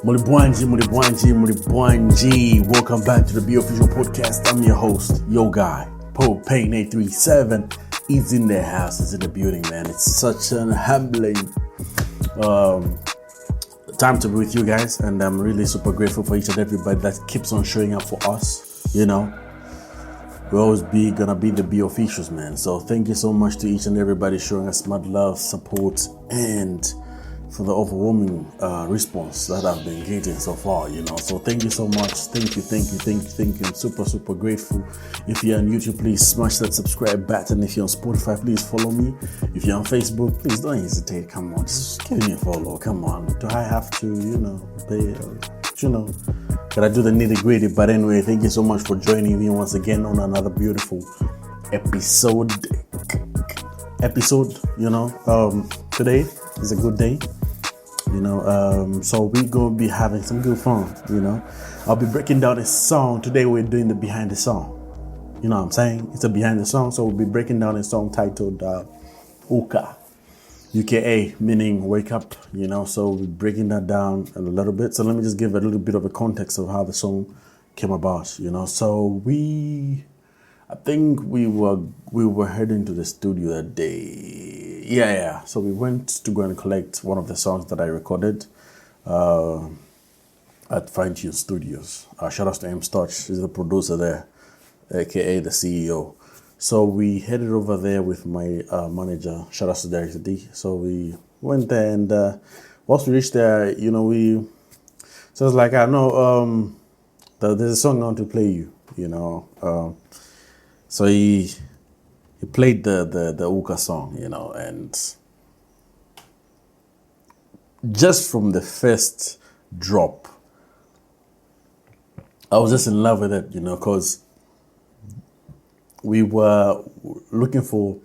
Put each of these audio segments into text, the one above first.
Mulibwanji. Welcome back to the Be Official Podcast. I'm your host, Yo Guy. Pope Pain 837 is in the house, is in the building, man. It's such an humbling time to be with you guys, and I'm really super grateful for each and everybody that keeps on showing up for us. You know, we're always gonna be the Be Officials, man. So thank you so much to each and everybody showing us mad love, support, and for the overwhelming response that I've been getting so far, you know. So thank you so much. Thank you. I'm super grateful. If you're on YouTube, please smash that subscribe button. If you're on Spotify, please follow me. If you're on Facebook, please don't hesitate. Come on, just give me a follow. Come on. Do I have to, pay, gotta do the nitty gritty? But anyway, thank you so much for joining me once again on another beautiful episode. Today is a good day. So we're going to be having some good fun, I'll be breaking down a song. Today we're doing the behind the song. You know what I'm saying? It's a behind the song. So we'll be breaking down a song titled UKA. UKA, meaning wake up, So we'll be breaking that down a little bit. So let me just give a little bit of a context of how the song came about, So I think we were heading to the studio that day. Yeah. So we went to go and collect one of the songs that I recorded at Fine Tune Studios. Shout out to Emmzz. He's the producer there, aka the CEO. So we headed over there with my manager. Shout out to Derek D. So we went there, and once we reached there, so it's like, I know there's a song I want to play you, So he played the UKA song, and just from the first drop, I was just in love with it, because we were looking for,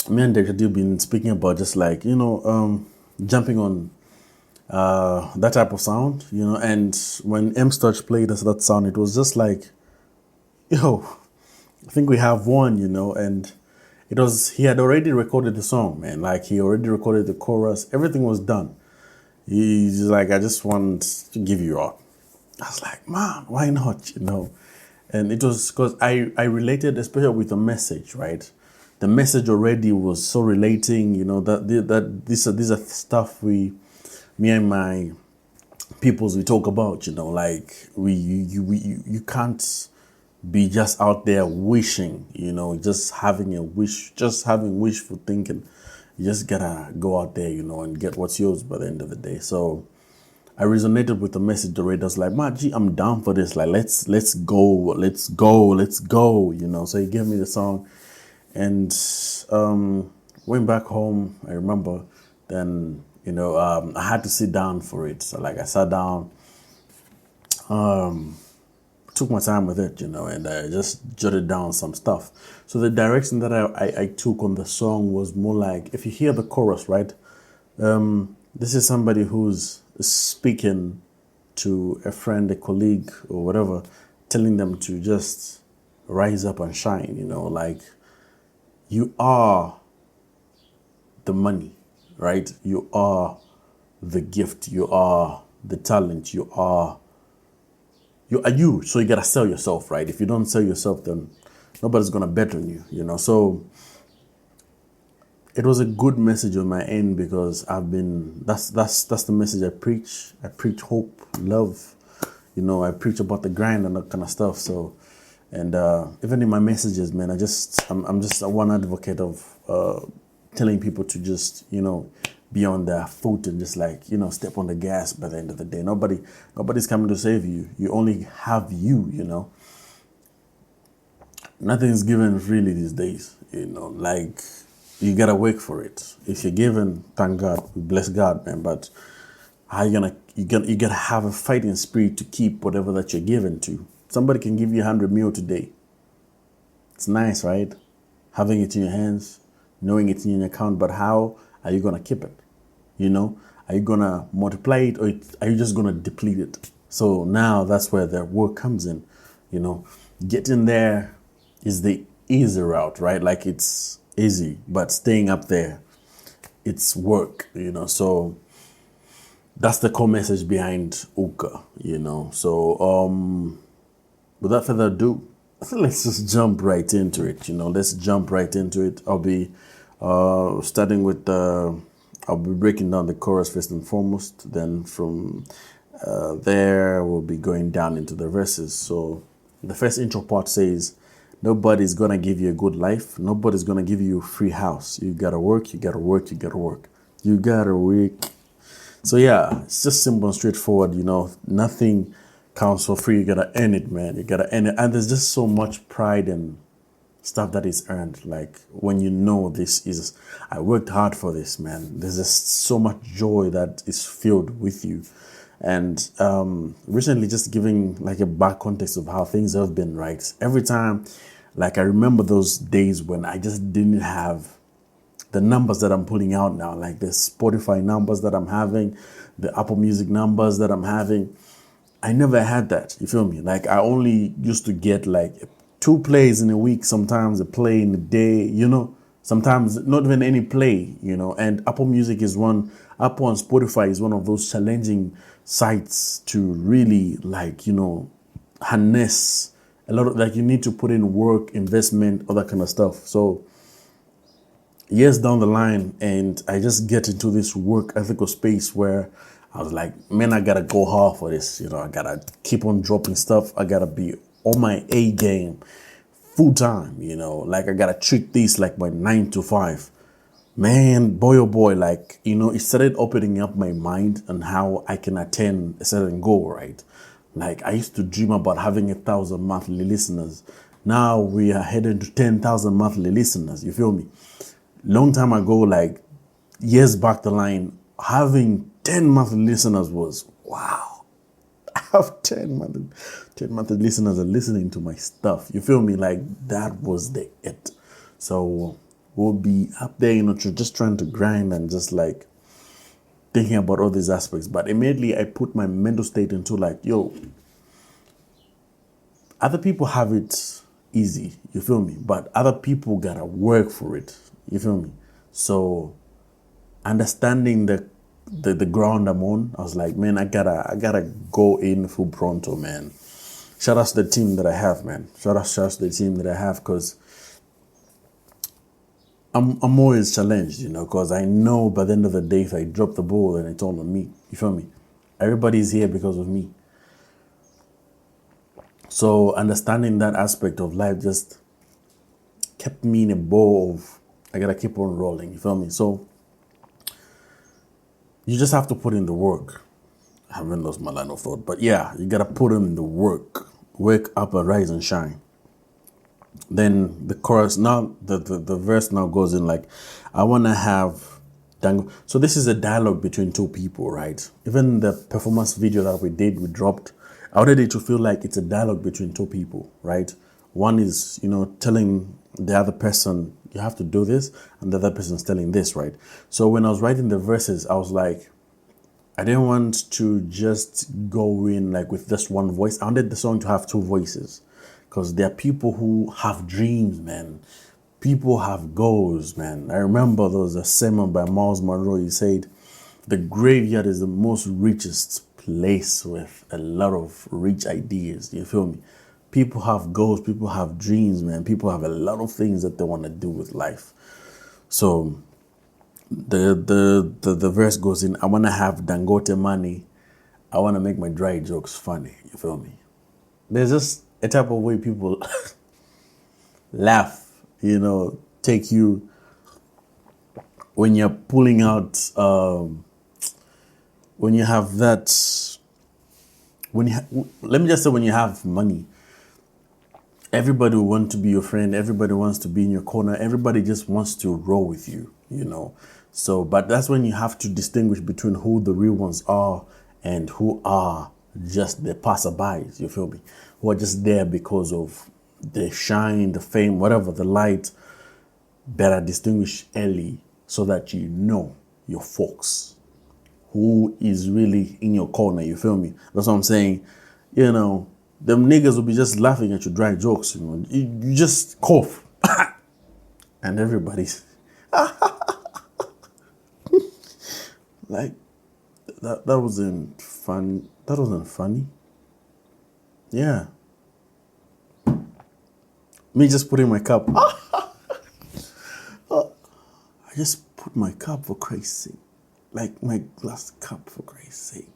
me and Dr. D been speaking about just like, jumping on that type of sound, and when Emmzz played us that sound, it was just like, I think we have one, and he had already recorded the song, man. Like, he already recorded the chorus. Everything was done. He's like, I just want to give you up. I was like, man, why not, And it was because I related, especially with the message, right? The message already was so relating, that these are stuff me and my peoples, we talk about, like you can't be just out there wishing, just having wishful thinking. You just gotta go out there, and get what's yours by the end of the day. So I resonated with the message already. I was like, man, gee, I'm down for this. Like, let's go. So he gave me the song, and went back home. I remember then, I had to sit down for it. So like I sat down, took my time with it, and I just jotted down some stuff. So the direction that I took on the song was more like, if you hear the chorus, right? This is somebody who's speaking to a friend, a colleague, or whatever, telling them to just rise up and shine, like, you are the money, right? You are the gift. You are the talent. You are you. So you gotta sell yourself, right? If you don't sell yourself, then nobody's gonna bet on you, So it was a good message on my end, because that's the message I preach. I preach hope, love, I preach about the grind and that kind of stuff. So, and even in my messages, man, I'm just one advocate of telling people to just, be on their foot and just like, step on the gas by the end of the day. Nobody's coming to save you. You only have you, Nothing's given really these days, like, you gotta work for it. If you're given, thank God, we bless God, man. But how you gotta have a fighting spirit to keep whatever that you're given to. Somebody can give you 100 mil today. It's nice, right? Having it in your hands, knowing it's in your account, but how are you gonna keep it? Are you gonna multiply it, or are you just gonna deplete it? So now that's where the work comes in. Getting there is the easy route, right? Like, it's easy, but staying up there, it's work, So that's the core message behind UKA, you know. So without further ado, let's just jump right into it. You know, let's jump right into it. I'll be starting with I'll be breaking down the chorus first and foremost. Then from there, we'll be going down into the verses. So the first intro part says, "Nobody's gonna give you a good life. Nobody's gonna give you a free house. You gotta work. You gotta work. You gotta work. You gotta work." So yeah, it's just simple and straightforward. You know, nothing counts for free. You gotta earn it, man. You gotta earn it, and there's just so much pride and stuff that is earned. Like when you know this is, I worked hard for this, man. There's just so much joy that is filled with you. And recently, just giving like a back context of how things have been. Right, every time, like I remember those days when I just didn't have the numbers that I'm pulling out now, like the Spotify numbers that I'm having, the Apple Music numbers that I'm having. I never had that. You feel me? Like I only used to get like 2 plays in a week, sometimes a play in a day, you know, sometimes not even any play, you know. And Apple Music is one, Apple and Spotify is one of those challenging sites to really, like, you know, harness a lot of, like, you need to put in work, investment, all that kind of stuff. So years down the line, and I just get into this work ethical space where I was like, man, I gotta go hard for this. You know, I gotta keep on dropping stuff. I gotta be on my A game full time, you know, like I gotta treat this like my 9 to 5. Man, boy, oh boy, like, you know, it started opening up my mind and how I can attain a certain goal, right? Like I used to dream about having 1,000 monthly listeners. Now we are headed to 10,000 monthly listeners. You feel me? Long time ago, like years back the line, having 10 monthly listeners was wow. I have 10 monthly listeners are listening to my stuff. You feel me? Like that was the it. So we'll be up there, you know, just trying to grind and just like thinking about all these aspects. But immediately I put my mental state into like, yo, other people have it easy, you feel me? But other people gotta work for it, you feel me? So understanding the ground I'm on, I was like, man, I gotta go in full pronto, man. Shout out to the team that I have, man. Shout out to the team that I have, because I'm always challenged, you know, because I know by the end of the day, if I drop the ball, then it's all on me. You feel me? Everybody's here because of me. So understanding that aspect of life just kept me in a bowl of, I gotta keep on rolling. You feel me? So you just have to put in the work. I haven't lost my line of thought, but yeah, you gotta put in the work. Wake up and rise and shine. Then the chorus, now the verse now goes in like, I wanna have Dango. So this is a dialogue between two people, right? Even the performance video that we dropped, I wanted it to feel like it's a dialogue between two people, right? One is, you know, telling the other person, you have to do this, and the other person's telling this, right? So when I was writing the verses, I was like, I didn't want to just go in like with just one voice. I wanted the song to have two voices, because there are people who have dreams, man. People have goals, man. I remember there was a sermon by Miles Monroe. He said, the graveyard is the most richest place with a lot of rich ideas. You feel me? People have goals. People have dreams, man. People have a lot of things that they want to do with life. So the verse goes in, I want to have Dangote money. I want to make my dry jokes funny. You feel me? There's just a type of way people laugh, you know, take you when you're pulling out, when you have that, let me just say, when you have money, everybody will want to be your friend. Everybody wants to be in your corner. Everybody just wants to roll with you, you know. So, but that's when you have to distinguish between who the real ones are and who are just the passerbys, you feel me? Who are just there because of the shine, the fame, whatever, the light. Better distinguish early so that you know your folks, who is really in your corner, you feel me? That's what I'm saying. You know, them niggas will be just laughing at your dry jokes, you know. You just cough and everybody's like, That wasn't fun. That wasn't funny. Yeah. Me just putting my cup. I just put my cup for Christ's sake. Like my glass cup for Christ's sake.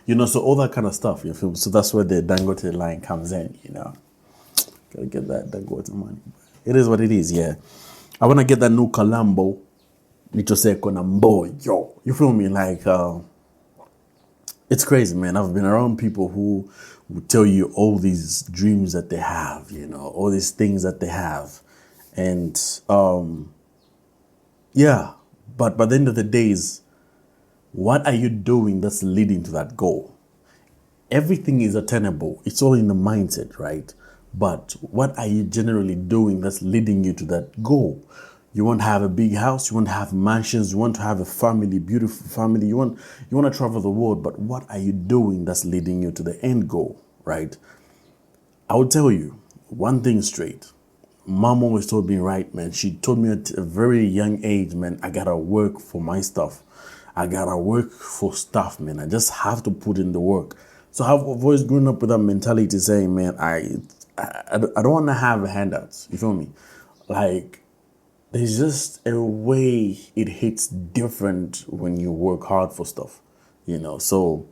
You know, so all that kind of stuff, you feel. So that's where the Dangote line comes in, you know. Gotta get that Dangote money. It is what it is, yeah. I wanna get that new Colombo. Nichoseko na mboyo. You feel me? Like it's crazy, man. I've been around people who will tell you all these dreams that they have, you know, all these things that they have. And yeah, but by the end of the days, what are you doing that's leading to that goal? Everything is attainable. It's all in the mindset, right? But what are you generally doing that's leading you to that goal? You want to have a big house, you want to have mansions, you want to have a family, beautiful family, you want to travel the world, but what are you doing that's leading you to the end goal, right? I will tell you one thing straight. Mom always told me, right, man. She told me at a very young age, man, I gotta work for my stuff. I gotta work for stuff, man. I just have to put in the work. So I've always grown up with that mentality saying, man, I don't want to have handouts. You feel me? Like, there's just a way it hits different when you work hard for stuff, you know. So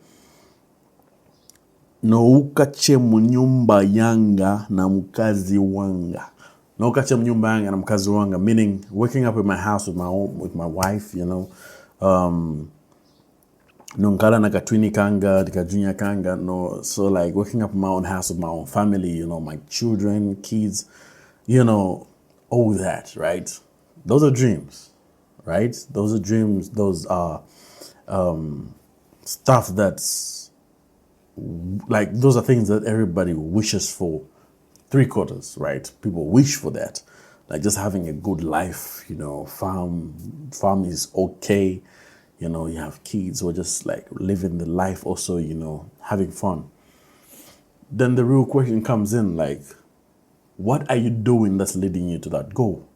noukache munyumba yanga na mkazi wanga. Noukache munyumba yanga na mkazi wanga, meaning waking up in my house with my wife, you know. Nunkala na katwini kanga, dikajunya kanga, no. So like waking up in my own house with my own family, you know, my children, kids, you know, all that, right? Those are dreams, right? Those are dreams. Those are stuff that's like, those are things that everybody wishes for. 3/4, right? People wish for that. Like just having a good life, you know, farm is okay. You know, you have kids or just like living the life also, you know, having fun. Then the real question comes in, like, what are you doing that's leading you to that goal?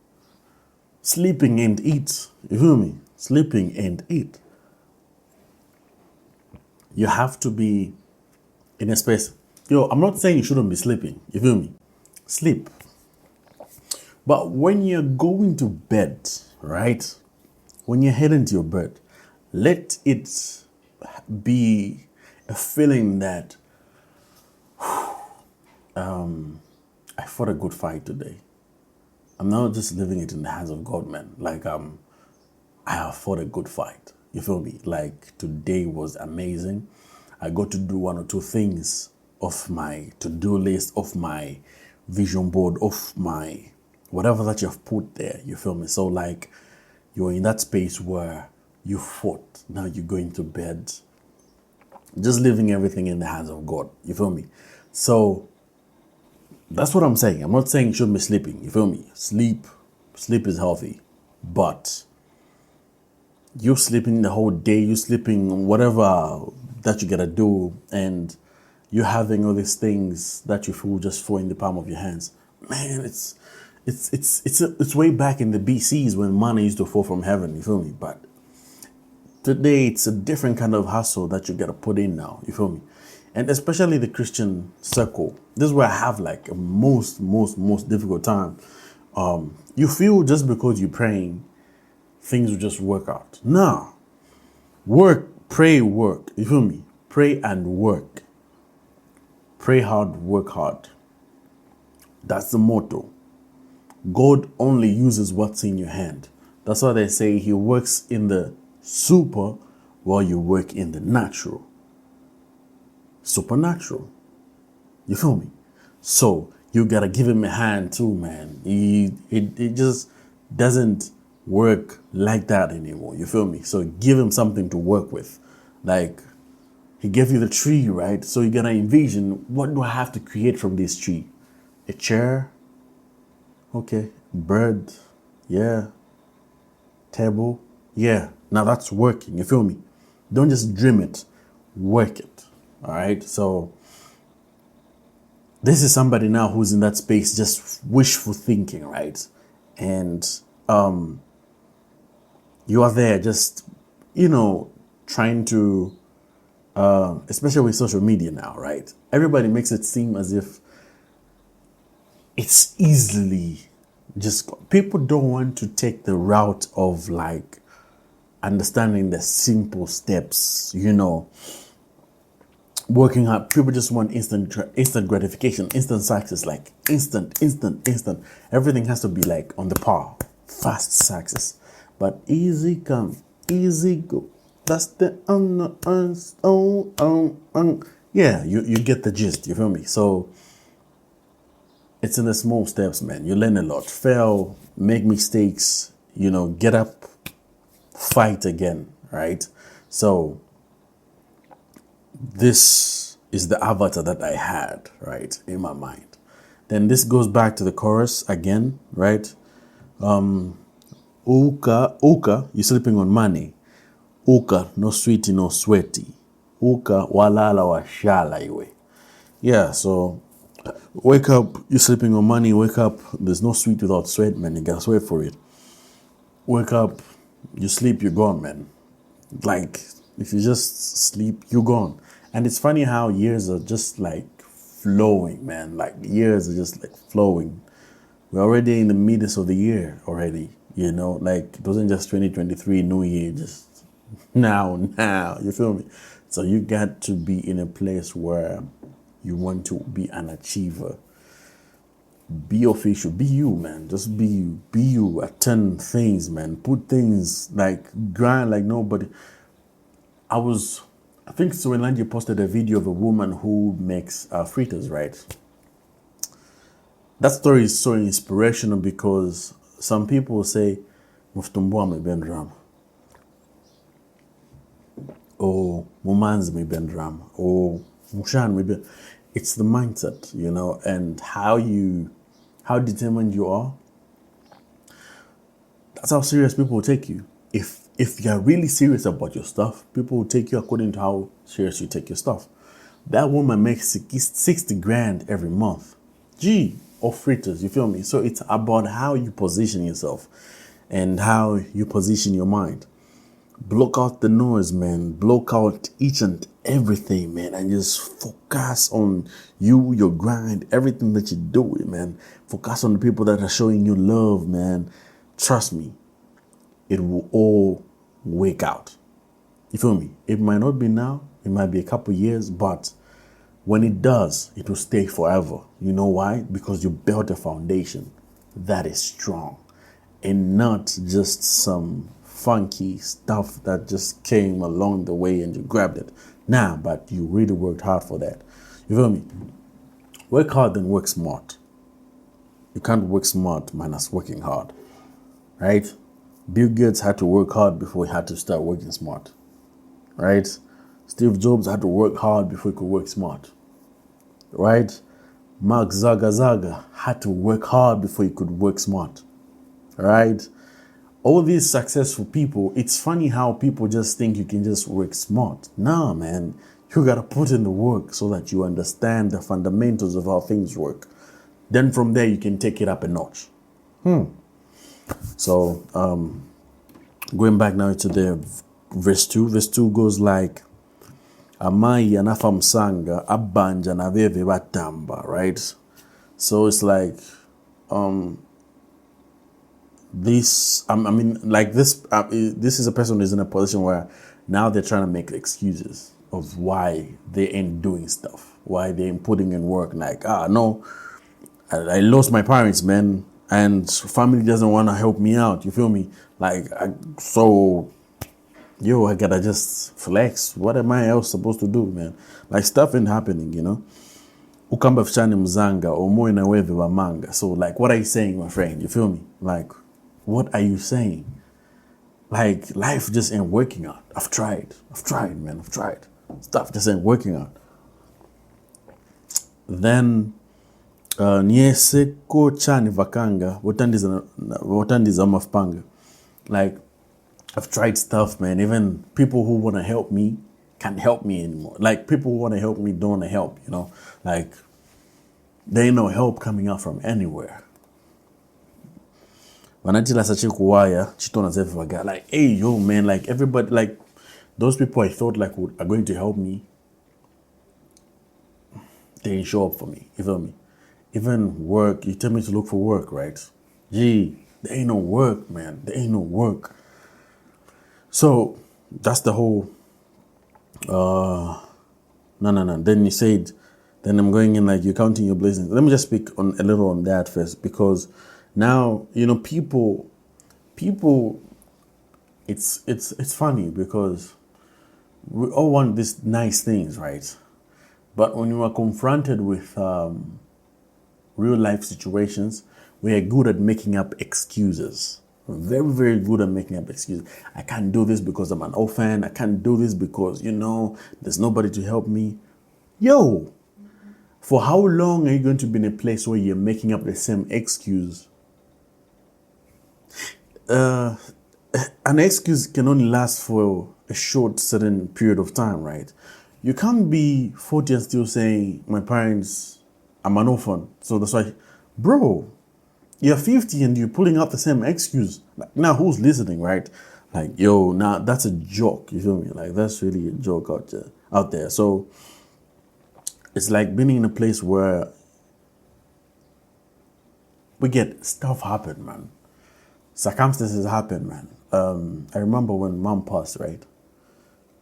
Sleeping and eat. You feel me? Sleeping and eat. You have to be in a space. Yo, I'm not saying you shouldn't be sleeping. You feel me? Sleep. But when you're going to bed, right? When you're heading to your bed, let it be a feeling that I fought a good fight today. I'm not just leaving it in the hands of God, man. Like I have fought a good fight. You feel me? Like today was amazing. I got to do one or two things off my to-do list, off my vision board, off my whatever that you've put there. You feel me? So like you're in that space where you fought. Now you're going to bed. Just leaving everything in the hands of God. You feel me? So that's what I'm saying. I'm not saying you shouldn't be sleeping. You feel me? Sleep is healthy. But you sleeping the whole day, you sleeping whatever that you gotta do, and you're having all these things that you feel just fall in the palm of your hands. Man, it's way back in the BCs when manna used to fall from heaven. You feel me? But today it's a different kind of hustle that you gotta put in now. You feel me? And especially the Christian circle. This is where I have like a most difficult time. You feel just because you're praying, things will just work out. No. Work, pray, work. You feel me? Pray and work. Pray hard, work hard. That's the motto. God only uses what's in your hand. That's why they say he works in the super while you work in the natural. Supernatural. You feel me? So you gotta give him a hand too, man. It just doesn't work like that anymore. You feel me? So give him something to work with. Like he gave you the tree, right? So you gotta envision, what do I have to create from this tree? A chair? Okay. Bird? Yeah. Table? Yeah. Now that's working. You feel me? Don't just dream it. Work it. All right. So this is somebody now who's in that space, just wishful thinking, right? And you are there just, you know, trying to especially with social media now, right? Everybody makes it seem as if it's easily just, people don't want to take the route of like understanding the simple steps, you know, working hard. People just want instant gratification, instant success, like instant. Everything has to be like on the par, fast success. But easy come, easy go. That's the yeah, you get the gist, you feel me? So it's in the small steps, man. You learn a lot. Fail, make mistakes, you know, get up, fight again, right? So this is the avatar that I had, right, in my mind. Then this goes back to the chorus again, right? Uka, you're sleeping on money. Uka, no sweetie, no sweaty. Uka, walala washala iwe. Yeah, so wake up, you're sleeping on money. Wake up, there's no sweet without sweat, man. You gotta sweat for it. Wake up, you sleep, you're gone, man. Like, if you just sleep, you're gone. And it's funny how years are just like flowing, man. Like, years are just like flowing. We're already in the midst of the year already, you know? Like, it wasn't just 2023, New Year, just now, you feel me? So you got to be in a place where you want to be an achiever. Be official. Be you, man. Just be you. Be you. Attend things, man. Put things like grind like nobody. I think so. Nyanja posted a video of a woman who makes fritters, right? That story is so inspirational because some people say, "Muftumbwa me ben drama," or "Mumanzi me ben drama," or "Mushan me ben." It's the mindset, you know, and how determined you are. That's how serious people will take you. If you're really serious about your stuff, people will take you according to how serious you take your stuff. That woman makes 60 grand every month. Gee, of fritters, you feel me? So it's about how you position yourself and how you position your mind. Block out the noise, man. Block out each and everything, man, and just focus on you, your grind, everything that you're doing, man. Focus on the people that are showing you love, man. Trust me, it will all work out. You feel me? It might not be now, it might be a couple years, but when it does, it will stay forever. You know why? Because you built a foundation that is strong and not just some funky stuff that just came along the way and you grabbed it. Nah, but you really worked hard for that. You feel me? Work hard then work smart. You can't work smart minus working hard, right? Bill Gates had to work hard before he had to start working smart, right? Steve Jobs had to work hard before he could work smart, right? Mark Zuckerberg had to work hard before he could work smart, right? All these successful people, it's funny how people just think you can just work smart. Nah, man, you gotta put in the work so that you understand the fundamentals of how things work. Then from there, you can take it up a notch. So, going back now to the verse 2. Verse 2 goes like, Amai anafa msanga, abanja na veve batamba, right? So it's like, this, I mean, like this is a person who's in a position where now they're trying to make excuses of why they ain't doing stuff, why they ain't putting in work. Like, no, I lost my parents, man, and family doesn't want to help me out. You feel me? Like, so, yo, I gotta just flex. What am I else supposed to do, man? Like, stuff ain't happening, you know? Ukamba fchani mzanga, omo na weve wa manga. So, like, what are you saying, my friend? You feel me? Like, what are you saying? Like, life just ain't working out. I've tried, man, I've tried. Stuff just ain't working out. Then, Nieseko chani vakanga, wotandiza mafpanga. Like, I've tried stuff, man. Even people who want to help me can't help me anymore. Like, people who want to help me don't want to help, you know? Like, there ain't no help coming out from anywhere. When I tell us like, hey, yo, man, like, everybody, like, those people I thought, like, are going to help me They didn't show up for me. You feel me? Even work, you tell me to look for work, right? Gee, there ain't no work, man. There ain't no work. So that's the whole no. Then you said, then I'm going in like you're counting your blessings. Let me just speak on a little on that first, because now, people, it's funny because we all want these nice things, right? But when you are confronted with real life situations, we are good at making up excuses. We're very, very good at making up excuses. I can't do this because I'm an orphan. I can't do this because, there's nobody to help me. Yo, for how long are you going to be in a place where you're making up the same excuse? An excuse can only last for a short, certain period of time, right? You can't be 40 and still saying, my parents, I'm an orphan. So that's why, bro, you're 50 and you're pulling out the same excuse. Like, now who's listening, right? Like, yo, now that's a joke. You feel me? Like, that's really a joke out there. So it's like being in a place where we get stuff happen, man. Circumstances happen, man. I remember when mom passed, right?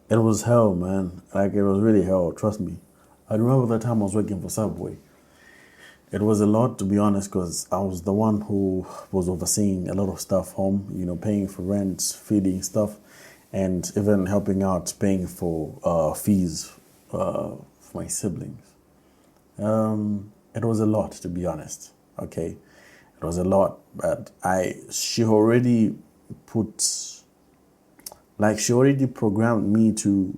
It was hell, man. Like, it was really hell, trust me. I remember the time I was working for Subway. It was a lot, to be honest, because I was the one who was overseeing a lot of stuff home, paying for rent, feeding stuff, and even helping out paying for fees for my siblings. It was a lot, to be honest, okay? It was a lot, but she already programmed me to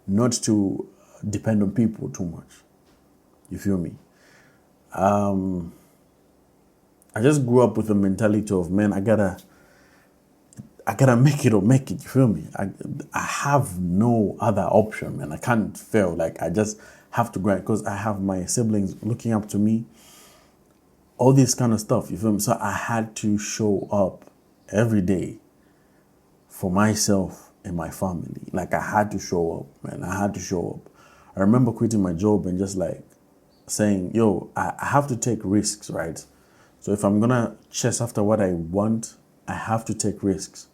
not to depend on people too much. You feel me? I just grew up with the mentality of, man, I gotta make it or make it. You feel me? I have no other option, man. I can't fail. Like, I just have to grind because I have my siblings looking up to me. All this kind of stuff. You feel me? So I had to show up every day for myself and my family. Like, I had to show up, man. I had to show up. I remember quitting my job and just like saying, yo, I have to take risks, right? So if I'm gonna chase after what I want, I have to take risks.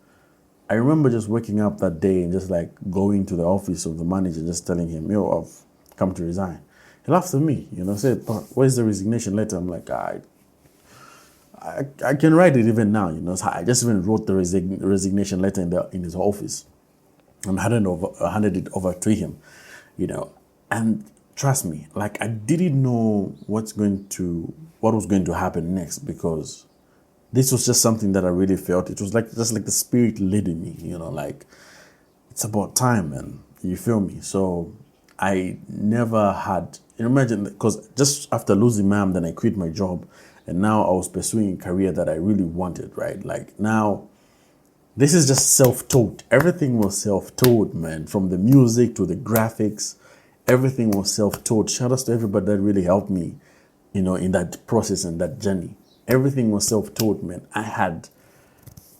I remember just waking up that day and just like going to the office of the manager, just telling him, yo, I've come to resign. He laughed at me, said, but where's the resignation letter? I'm like, I can write it even now, So I just even wrote the resignation letter in his office and handed it over to him, and trust me, like, I didn't know what was going to happen next, because this was just something that I really felt. It was just like the spirit leading me, like, it's about time, man. You feel me? So I never had, imagine, because just after losing mom, then I quit my job, and now I was pursuing a career that I really wanted, right? Like, now, this is just self-taught. Everything was self-taught, man. From the music to the graphics, everything was self-taught. Shout out to everybody that really helped me, in that process and that journey. Everything was self-taught, man. I had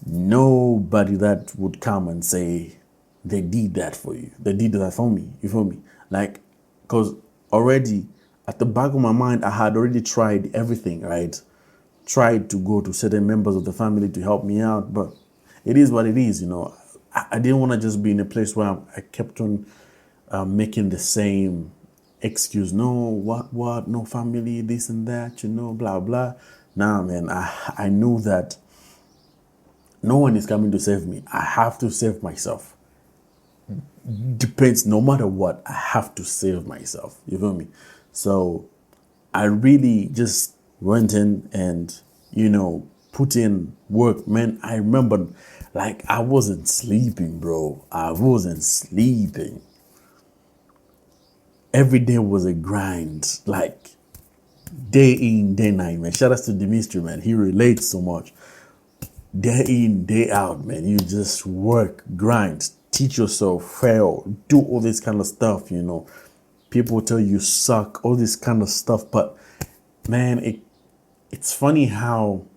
nobody that would come and say, they did that for you. They did that for me. You feel me? Like, because already at the back of my mind, I had already tried everything, right? Tried to go to certain members of the family to help me out, but it is what it is, I didn't want to just be in a place where I kept on making the same excuse. No, what, no family, this and that, blah, blah. Nah, man, I knew that no one is coming to save me. I have to save myself. Depends, no matter what, I have to save myself. You feel me? So I really just went in and, put in work, man. I remember, like, I wasn't sleeping, bro. I wasn't sleeping. Every day was a grind, like, day in, day night, man. Shout out to Dimitri, man. He relates so much. Day in, day out, man. You just work, grind, teach yourself, fail, do all this kind of stuff, People tell you suck, all this kind of stuff. But, man, it's funny how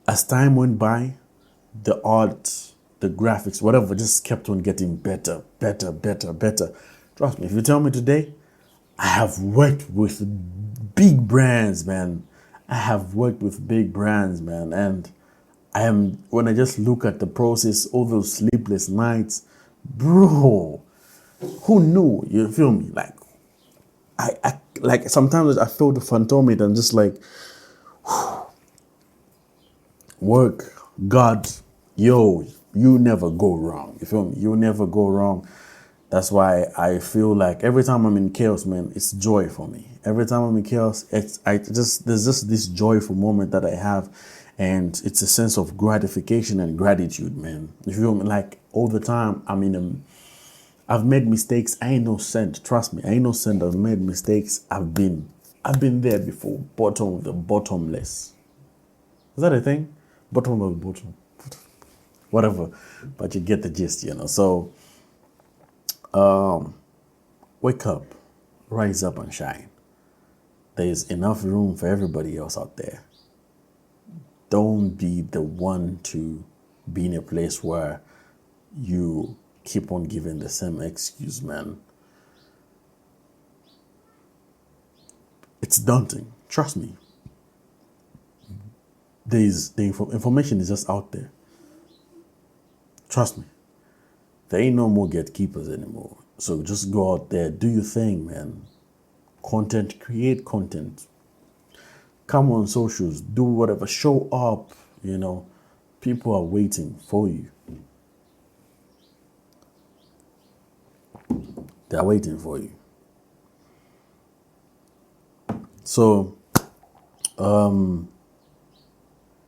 as time went by, the art, the graphics, whatever, just kept on getting better, better, better, better. Trust me, if you tell me today, I have worked with big brands, man. I have worked with big brands, man. And when I just look at the process, all those sleepless nights, bro, who knew? You feel me? Like, I like sometimes I feel the phantom it and just like, work, God, yo, you never go wrong. You feel me? You never go wrong. That's why I feel like every time I'm in chaos, man, it's joy for me. Every time I'm in chaos, there's just this joyful moment that I have, and it's a sense of gratification and gratitude, man. You feel me? Like all the time, I've made mistakes. I ain't no saint. Trust me, I ain't no saint. I've made mistakes. I've been there before. Bottom of the bottomless. Is that a thing? Bottom of the bottom. Whatever. But you get the gist, you know. So wake up, rise up and shine. There's enough room for everybody else out there. Don't be the one to be in a place where you keep on giving the same excuse, man. It's daunting. Trust me. Information is just out there. Trust me. There ain't no more gatekeepers anymore. So just go out there, do your thing, man. Content, create content. Come on socials, do whatever, show up, you know. People are waiting for you. They're waiting for you. So,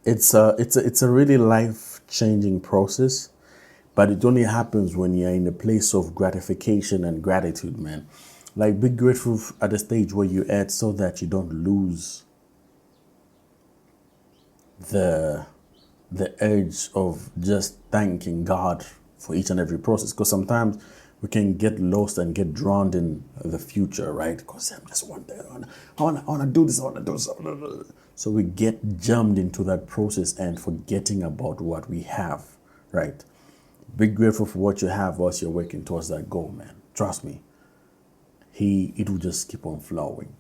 it's a really life-changing process, but it only happens when you're in a place of gratification and gratitude, man. Like, be grateful at the stage where you're at so that you don't lose the urge of just thanking God for each and every process. Because sometimes we can get lost and get drowned in the future, right? Because I'm just one day, I want to do this, I want to do this. So we get jammed into that process and forgetting about what we have, right? Be grateful for what you have whilst you're working towards that goal, man. Trust me. It will just keep on flowing.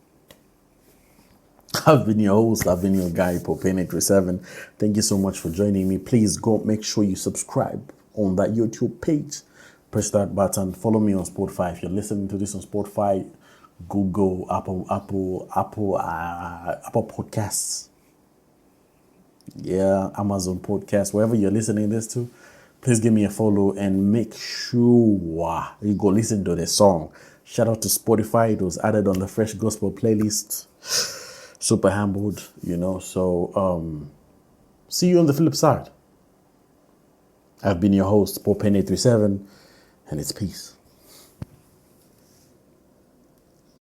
I've been your host, I've been your guy, Popene37. Thank you so much for joining me. Please go make sure you subscribe on that YouTube page. Press that button. Follow me on Spotify. If you're listening to this on Spotify, Google, Apple Podcasts. Yeah, Amazon Podcasts, wherever you're listening this to, please give me a follow and make sure you go listen to the song. Shout out to Spotify. It was added on the Fresh Gospel playlist. Super humbled, you know. So see you on the flip side. I've been your host, Popene37, and it's peace.